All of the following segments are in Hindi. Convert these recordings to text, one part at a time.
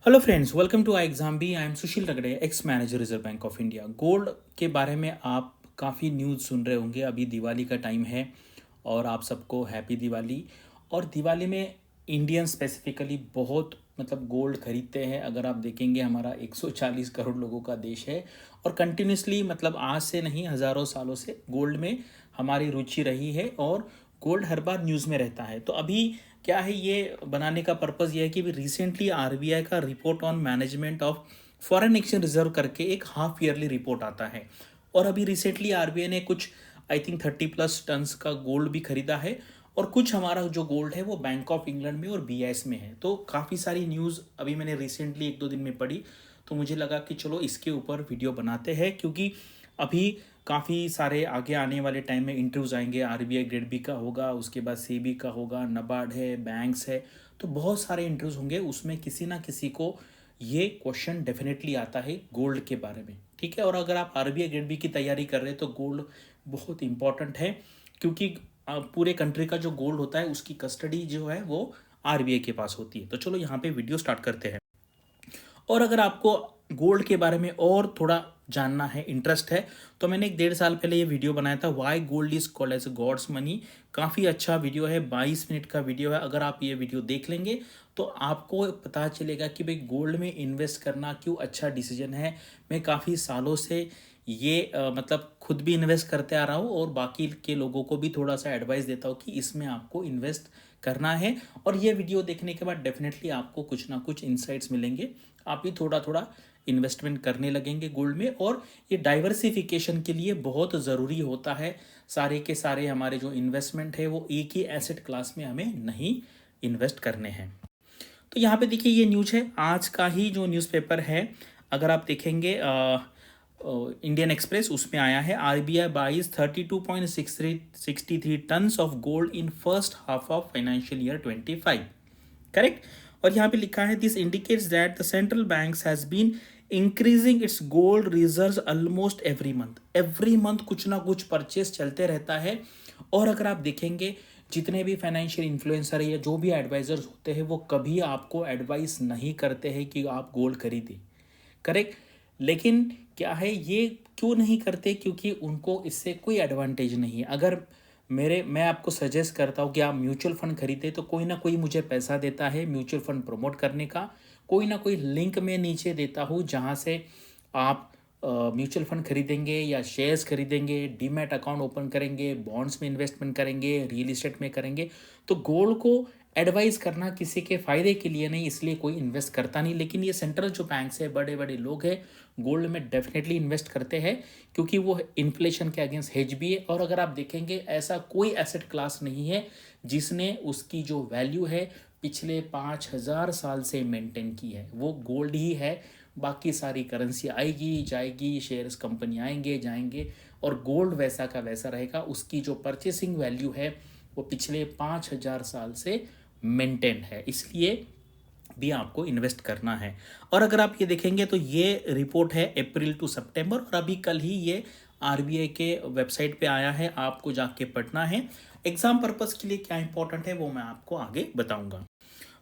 Hello friends, welcome to I exam B. I am Sushil Ragade, ex manager Reserve Bank of India. Gold के बारे में आप काफ़ी न्यूज़ सुन रहे होंगे। अभी दिवाली का टाइम है और आप सबको हैप्पी दिवाली। और दिवाली में इंडियन स्पेसिफिकली बहुत गोल्ड खरीदते हैं। अगर आप देखेंगे हमारा 140 करोड़ लोगों का देश है और कंटिन्यूसली आज से नहीं हज़ारों सालों से गोल्ड में हमारी रुचि रही है और गोल्ड हर बार न्यूज़ में रहता है। तो अभी क्या है, ये बनाने का पर्पज़ ये है कि रिसेंटली आरबीआई का report on management of foreign exchange reserve करके एक हाफ ईयरली रिपोर्ट आता है। और अभी रिसेंटली आरबीआई ने कुछ आई थिंक 30+ टन्स का गोल्ड भी खरीदा है। और कुछ हमारा जो गोल्ड है वो बैंक ऑफ इंग्लैंड में और बीआईएस में है। तो काफ़ी सारी न्यूज़ अभी मैंने रिसेंटली 1-2 दिन में पढ़ी, तो मुझे लगा कि चलो इसके ऊपर वीडियो बनाते हैं, क्योंकि अभी काफ़ी सारे आगे आने वाले टाइम में इंटरव्यूज़ आएंगे। आरबीआई ग्रेड बी का होगा, उसके बाद सेबी का होगा, नबार्ड है, बैंक्स है। तो बहुत सारे इंटरव्यूज़ होंगे, उसमें किसी ना किसी को ये क्वेश्चन डेफिनेटली आता है गोल्ड के बारे में। ठीक है, और अगर आप आरबीआई ग्रेड बी की तैयारी कर रहे हैं तो गोल्ड बहुत इंपॉर्टेंट है, क्योंकि पूरे कंट्री का जो गोल्ड होता है उसकी कस्टडी जो है वो आरबीआई के पास होती है। तो चलो यहाँ पे वीडियो स्टार्ट करते हैं। और अगर आपको गोल्ड के बारे में और थोड़ा जानना है, इंटरेस्ट है, तो मैंने 1-1.5 साल पहले ये वीडियो बनाया था, why gold is called as God's money. काफ़ी अच्छा वीडियो है, 22 मिनट का वीडियो है। अगर आप ये वीडियो देख लेंगे तो आपको पता चलेगा कि भाई गोल्ड में इन्वेस्ट करना क्यों अच्छा डिसीजन है। मैं काफ़ी सालों से ये खुद भी इन्वेस्ट करते आ रहा हूँ और बाकी के लोगों को भी थोड़ा सा एडवाइस देता हूँ कि इसमें आपको इन्वेस्ट करना है। और ये वीडियो देखने के बाद डेफिनेटली आपको कुछ ना कुछ इंसाइट्स मिलेंगे। आप भी थोड़ा थोड़ा इन्वेस्टमेंट करने लगेंगे गोल्ड में। और ये डाइवर्सिफिकेशन के लिए बहुत ज़रूरी होता है। सारे के सारे हमारे जो इन्वेस्टमेंट है वो एक ही एसेट क्लास में हमें नहीं इन्वेस्ट करने हैं। तो यहाँ पे देखिए, ये न्यूज़ है आज का ही जो न्यूज़पेपर है। अगर आप देखेंगे इंडियन एक्सप्रेस, उसमें आया है RBI buys 32.63 tons of gold in first half of financial year 25। Correct. और यहाँ पे लिखा है this indicates that the central banks has been increasing its gold reserves almost every month कुछ ना कुछ परचेस चलते रहता है। और अगर आप देखेंगे जितने भी फाइनेंशियल इन्फ्लुएंसर या जो भी एडवाइजर्स होते हैं वो कभी आपको एडवाइस नहीं करते हैं कि आप गोल्ड खरीदें। करेक्ट। लेकिन क्या है, ये क्यों नहीं करते? क्योंकि उनको इससे कोई एडवांटेज नहीं है। अगर मैं आपको सजेस्ट करता हूँ कि आप म्यूचुअल फंड खरीदें तो कोई ना कोई मुझे पैसा देता है म्यूचुअल फंड प्रमोट करने का। कोई ना कोई लिंक मैं नीचे देता हूँ जहाँ से आप म्यूचुअल फंड खरीदेंगे या शेयर्स खरीदेंगे, डीमैट अकाउंट ओपन करेंगे, बॉन्ड्स में इन्वेस्टमेंट करेंगे, रियल इस्टेट में करेंगे। तो गोल्ड को एडवाइस करना किसी के फ़ायदे के लिए नहीं, इसलिए कोई इन्वेस्ट करता नहीं। लेकिन ये सेंट्रल जो बैंक्स है, बड़े बड़े लोग हैं, गोल्ड में डेफिनेटली इन्वेस्ट करते हैं, क्योंकि वो इन्फ्लेशन के अगेंस्ट हेज भी है। और अगर आप देखेंगे ऐसा कोई एसेट क्लास नहीं है जिसने उसकी जो वैल्यू है पिछले 5,000 साल से मेंटेन की है, वो गोल्ड ही है। बाकी सारी करेंसी आएगी जाएगी, शेयर्स कंपनी आएंगे जाएंगे, और गोल्ड वैसा का वैसा रहेगा। उसकी जो परचेसिंग वैल्यू है वो पिछले 5,000 साल से मेंटेन है, इसलिए भी आपको इन्वेस्ट करना है। और अगर आप ये देखेंगे तो ये रिपोर्ट है अप्रैल टू सितंबर, और अभी कल ही ये आरबीआई के वेबसाइट पे आया है, आपको जाके पढ़ना है। एग्जाम पर्पस के लिए क्या इंपॉर्टेंट है वो मैं आपको आगे बताऊंगा।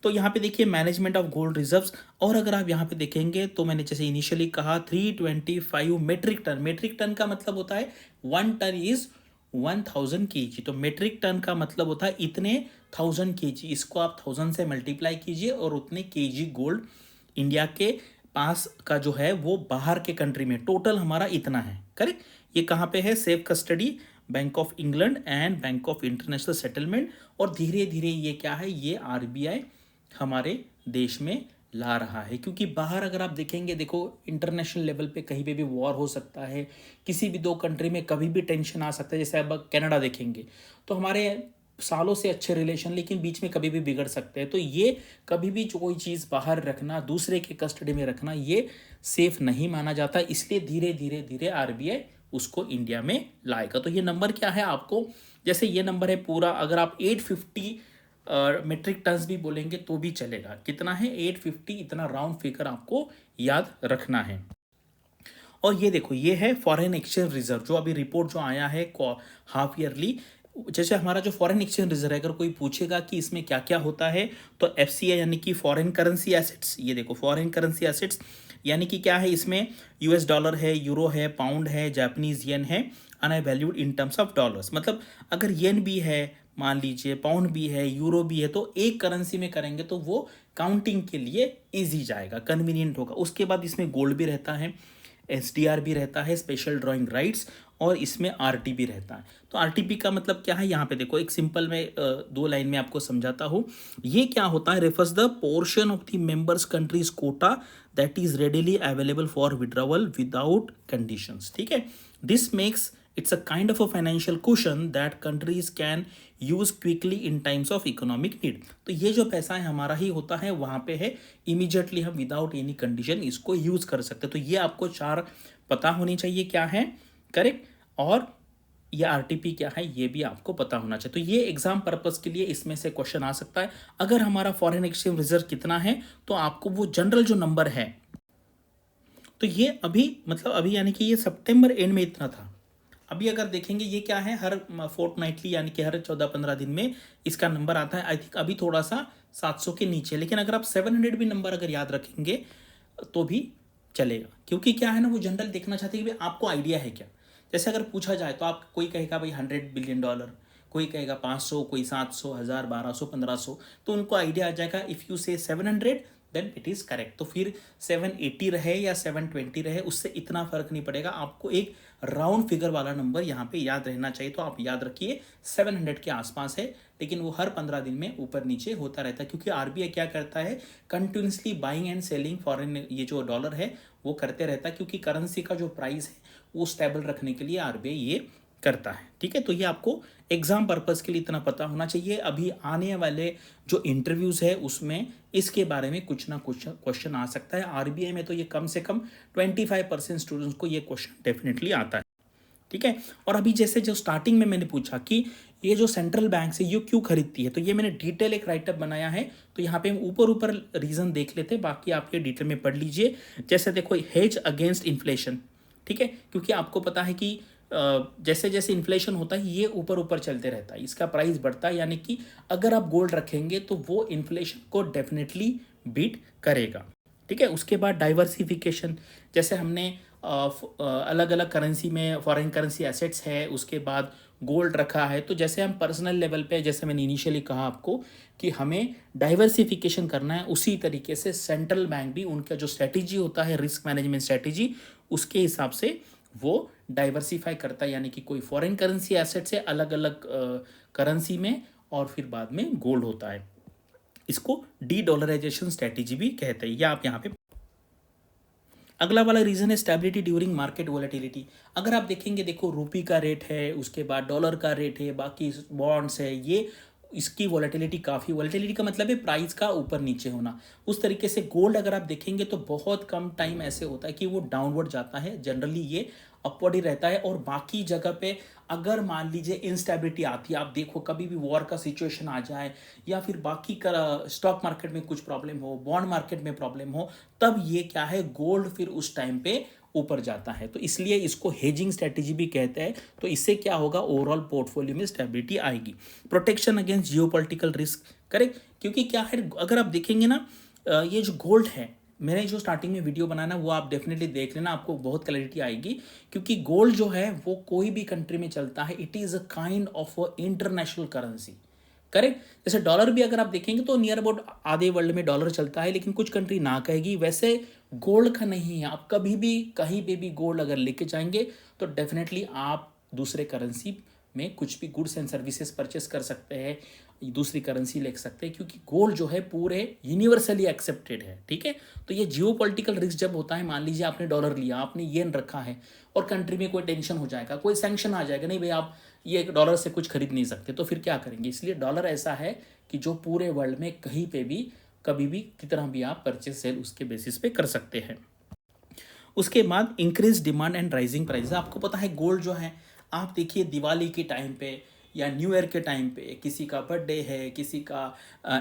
तो यहाँ पे देखिए मैनेजमेंट ऑफ गोल्ड रिजर्व्स। और अगर आप यहाँ पे देखेंगे तो मैंने जैसे इनिशियली कहा 325 मेट्रिक टन का मतलब होता है 1 टन इज 1,000 kg। तो मेट्रिक टन का मतलब होता है इतने 1,000 kg। इसको आप 1,000 से मल्टीप्लाई कीजिए और उतने केजी गोल्ड इंडिया के पास का जो है वो बाहर के कंट्री में टोटल हमारा इतना है। करेक्ट। ये कहाँ पे है? Safe custody, bank of England and bank of international settlement. और धीरे धीरे ये क्या है, ये आरबीआई हमारे देश में ला रहा है। क्योंकि बाहर अगर आप देखेंगे, देखो इंटरनेशनल लेवल पे कहीं पे भी वॉर हो सकता है, किसी भी दो कंट्री में कभी भी टेंशन आ सकता है। जैसे अब कनाडा देखेंगे तो हमारे सालों से अच्छे रिलेशन, लेकिन बीच में कभी भी बिगड़ सकते हैं। तो ये कभी भी जो कोई चीज़ बाहर रखना, दूसरे के कस्टडी में रखना, ये सेफ नहीं माना जाता। इसलिए धीरे धीरे धीरे आरबीआई उसको इंडिया में लाएगा। तो ये नंबर क्या है आपको, जैसे ये नंबर है पूरा, अगर आप 850 मेट्रिक टन्स भी बोलेंगे तो भी चलेगा। कितना है? 850। इतना राउंड फिगर आपको याद रखना है। और ये देखो, ये है फॉरेन एक्सचेंज रिजर्व, जो अभी रिपोर्ट जो आया है हाफ ईयरली। जैसे हमारा जो फॉरेन एक्सचेंज रिजर्व है, अगर कोई पूछेगा कि इसमें क्या क्या होता है, तो एफसीआई यानी कि फॉरेन करेंसी एसेट्स, ये देखो फॉरेन करेंसी एसेट्स यानी कि क्या है, इसमें यूएस डॉलर है, यूरो है, पाउंड है, जापानीज येन है, and I valued in terms of dollars. मतलब अगर येन भी है, मान लीजिए पाउंड भी है, यूरो भी है, तो एक करेंसी में करेंगे तो वो काउंटिंग के लिए इजी जाएगा, कन्वीनियंट होगा। उसके बाद इसमें गोल्ड भी रहता है, एसडीआर भी रहता है, स्पेशल ड्राइंग राइट्स, और इसमें आरटी भी रहता है। तो आरटीपी का मतलब क्या है, यहाँ पे देखो एक सिंपल में दो लाइन में आपको समझाता हूँ। ये क्या होता है, refers the portion of the members countries quota that is readily available for withdrawal without conditions. ठीक है, this makes its a kind of a financial cushion that countries can use quickly in times of economic need. तो ये जो पैसा है हमारा ही होता है, वहां पे है, इमीडिएटली हम विदाउट एनी कंडीशन इसको यूज कर सकते हैं। तो ये आपको चार पता होनी चाहिए क्या है, करेक्ट। और ये आरटीपी क्या है ये भी आपको पता होना चाहिए। तो ये एग्जाम पर्पस के लिए इसमें से क्वेश्चन आ सकता है। अगर हमारा फॉरेन एक्सचेंज रिजर्व कितना है, तो आपको वो जनरल जो नंबर है, तो ये अभी मतलब अभी यानी कि ये सितंबर एंड में इतना था। अभी अगर देखेंगे ये क्या है, हर फोर्टनाइटली यानी कि हर 14-15 दिन में इसका नंबर आता है। आई थिंक अभी थोड़ा सा 700 के नीचे, लेकिन अगर आप 700 भी नंबर अगर याद रखेंगे तो भी चलेगा, क्योंकि क्या है ना, वो जनरल देखना चाहते हैं कि भाई आपको आइडिया है क्या। जैसे अगर पूछा जाए तो आप, कोई कहेगा भाई $100 बिलियन, कोई कहेगा 500, कोई 700, 1000, 1200, 1500, तो उनको आइडिया आ जाएगा। इफ़ यू से 700 देन इट इज़ करेक्ट। तो फिर 780 रहे या 720 रहे, उससे इतना फर्क नहीं पड़ेगा। आपको एक राउंड फिगर वाला नंबर यहाँ पे याद रहना चाहिए। तो आप याद रखिए 700 के आसपास है, लेकिन वो हर 15 दिन में ऊपर नीचे होता रहता है, क्योंकि आरबीआई क्या करता है, continuously buying and selling foreign, ये जो डॉलर है वो करते रहता है, क्योंकि करेंसी का जो प्राइस है वो स्टेबल रखने के लिए आरबीआई ये करता है। ठीक है, तो ये आपको एग्जाम पर्पस के लिए इतना पता होना चाहिए। अभी आने वाले जो इंटरव्यूज है उसमें इसके बारे में कुछ ना कुछ क्वेश्चन आ सकता है। आरबीआई में तो ये कम से कम 25% स्टूडेंट्स को ये क्वेश्चन डेफिनेटली आता है। ठीक है, और अभी जैसे जो स्टार्टिंग में मैंने पूछा कि ये जो सेंट्रल बैंक है ये क्यों खरीदती है, तो ये मैंने डिटेल एक राइटअप बनाया है। तो यहाँ पे हम ऊपर ऊपर रीजन देख लेते हैं, बाकी आप ये डिटेल में पढ़ लीजिए। जैसे देखो, हेज अगेंस्ट इन्फ्लेशन, ठीक है, क्योंकि आपको पता है कि जैसे जैसे इन्फ्लेशन होता है ये ऊपर ऊपर चलते रहता है, इसका प्राइस बढ़ता है, यानी कि अगर आप गोल्ड रखेंगे तो वो इन्फ्लेशन को डेफिनेटली बीट करेगा। ठीक है, उसके बाद डाइवर्सिफिकेशन, जैसे हमने अलग अलग करेंसी में फॉरेन करेंसी एसेट्स है, उसके बाद गोल्ड रखा है, तो जैसे हम पर्सनल लेवल पे, जैसे मैंने इनिशियली कहा आपको कि हमें डाइवर्सिफिकेशन करना है, उसी तरीके से सेंट्रल बैंक भी उनका जो स्ट्रेटेजी होता है, रिस्क मैनेजमेंट स्ट्रेटेजी, उसके हिसाब से वो डाइवर्सिफाई करता है, यानी कि कोई फॉरेन करेंसी एसेट से अलग अलग करेंसी में, और फिर बाद में गोल्ड होता है। इसको डी डॉलराइजेशन स्ट्रेटेजी भी कहते हैं, या आप यहाँ पे। अगला वाला रीजन है स्टेबिलिटी ड्यूरिंग मार्केट वोलेटिलिटी। अगर आप देखेंगे, देखो रूपी का रेट है, उसके बाद डॉलर का रेट है, बाकी बॉन्ड्स है, ये इसकी वोलेटिलिटी काफ़ी, वोलेटिलिटी का मतलब है प्राइस का ऊपर नीचे होना। उस तरीके से गोल्ड अगर आप देखेंगे तो बहुत कम टाइम ऐसे होता है कि वो डाउनवर्ड जाता है, जनरली ये अपवर्ड ही रहता है। और बाकी जगह पे अगर मान लीजिए इंस्टेबिलिटी आती है, आप देखो कभी भी वॉर का सिचुएशन आ जाए, या फिर बाकी का स्टॉक मार्केट में कुछ प्रॉब्लम हो, बॉन्ड मार्केट में प्रॉब्लम हो, तब ये क्या है, गोल्ड फिर उस टाइम पे ऊपर जाता है। तो इसलिए इसको हेजिंग स्ट्रेटेजी भी कहते हैं। तो इससे क्या होगा, ओवरऑल पोर्टफोलियो में स्टेबिलिटी आएगी। Protection against geopolitical risk, correct, क्योंकि क्या है, अगर आप देखेंगे ना, ये जो गोल्ड है, मैंने जो स्टार्टिंग में वीडियो बनाना वो आप डेफिनेटली देख लेना, आपको बहुत क्लैरिटी आएगी। क्योंकि गोल्ड जो है वो कोई भी कंट्री में चलता है, it is a kind of a international currency, correct. जैसे डॉलर भी अगर आप देखेंगे तो नियर अबाउट आधे वर्ल्ड में डॉलर चलता है, लेकिन कुछ कंट्री ना कहेगी, वैसे गोल्ड का नहीं है। आप कभी भी कहीं पे भी गोल्ड अगर लेके जाएंगे तो डेफिनेटली आप दूसरे करेंसी में कुछ भी गुड्स एंड सर्विसेज परचेस कर सकते हैं, दूसरी करेंसी ले सकते हैं, क्योंकि गोल्ड जो है पूरे यूनिवर्सली एक्सेप्टेड है। ठीक है, तो ये जियो पॉलिटिकल रिस्क जब होता है, मान लीजिए आपने डॉलर लिया, आपने येन रखा है, और कंट्री में कोई टेंशन हो जाएगा, कोई सैंक्शन आ जाएगा, नहीं भाई आप ये डॉलर से कुछ खरीद नहीं सकते, तो फिर क्या करेंगे। इसलिए डॉलर ऐसा है कि जो पूरे वर्ल्ड में कहीं पे भी कभी भी कितना भी आप परचेस सेल उसके बेसिस पे कर सकते हैं। उसके बाद increase demand and rising price. आपको पता है गोल्ड जो है, आप देखिए दिवाली के टाइम पे या न्यू ईयर के टाइम पे, किसी का बर्थडे है, किसी का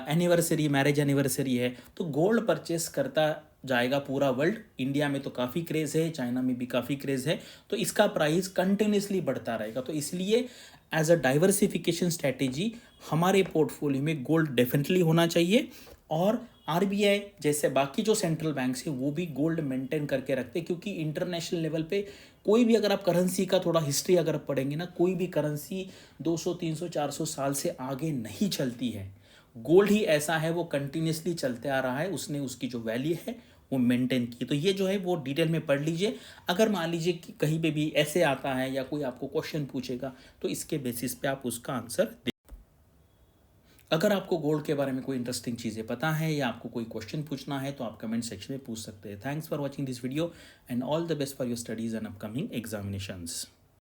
एनिवर्सरी, मैरिज एनिवर्सरी है, तो गोल्ड परचेस करता जाएगा पूरा वर्ल्ड। इंडिया में तो काफ़ी क्रेज़ है, चाइना में भी काफ़ी क्रेज़ है, तो इसका प्राइस कंटिन्यूसली बढ़ता रहेगा। तो इसलिए एज अ डाइवर्सिफिकेशन स्ट्रैटेजी हमारे पोर्टफोलियो में गोल्ड डेफिनेटली होना चाहिए। और आरबीआई जैसे बाकी जो सेंट्रल बैंक्स हैं वो भी गोल्ड मेंटेन करके रखते हैं, क्योंकि इंटरनेशनल लेवल पे कोई भी, अगर आप करेंसी का थोड़ा हिस्ट्री अगर पढ़ेंगे ना, कोई भी करेंसी 200 300 400 साल से आगे नहीं चलती है। गोल्ड ही ऐसा है, वो कंटिन्यूसली चलते आ रहा है, उसने उसकी जो वैल्यू है वो मेंटेन की। तो ये जो है वो डिटेल में पढ़ लीजिए। अगर मान लीजिए कि कहीं पे भी ऐसे आता है या कोई आपको क्वेश्चन पूछेगा तो इसके बेसिस पे आप उसका आंसर दे। अगर आपको गोल्ड के बारे में कोई इंटरेस्टिंग चीज़ें पता है या आपको कोई क्वेश्चन पूछना है तो आप कमेंट सेक्शन में पूछ सकते हैं। Thanks for watching this video and all the best for your studies and upcoming examinations.